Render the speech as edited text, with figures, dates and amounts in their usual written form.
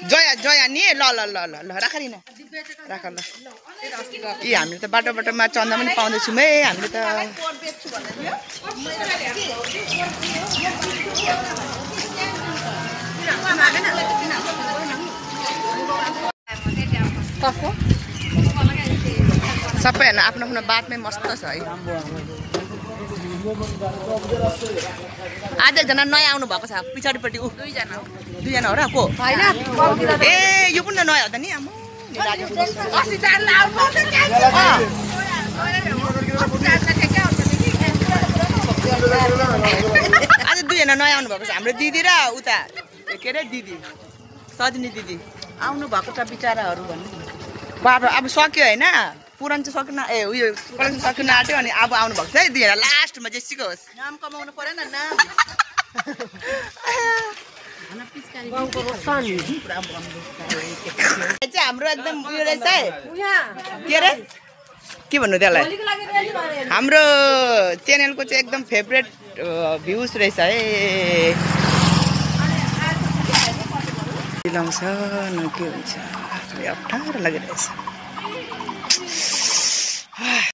जया जया नि ल ल ल ल ल राख नि राख ल ए हामीले त बाटो बाटोमा चन्दा पनि पाउँदैछौँ है हामीले त सबै होइन आफ्नो आफ्नो बातमै मस्त छ है आज एकजना नयाँ आउनु भएको छ पछाडिपट्टि ऊ दुईजना हो र को ए यो पनि नयाँ हो त नि आज दुईजना नयाँ आउनु भएको छ हाम्रो दिदी र उता के अरे दिदी सजनी दिदी आउनु भएको छ बिचाराहरू भन्नु बाटो अब सक्यो होइन पुरान चाहिँ सकिन ए उयो कलेक्सन सकिन आँट्यो अनि अब आउनु भएको छ है दुईजना लास्टमा जेसीको होस् नाम कमाउनु परेन नाम चाहिँ हाम्रो एकदम उयो रहेछ है के अरे के भन्नु त्यसलाई हाम्रो च्यानलको चाहिँ एकदम फेभरेट भ्युज रहेछ है मिलाउँछ न के हुन्छ अप्ठ्यारो लागिरहेछ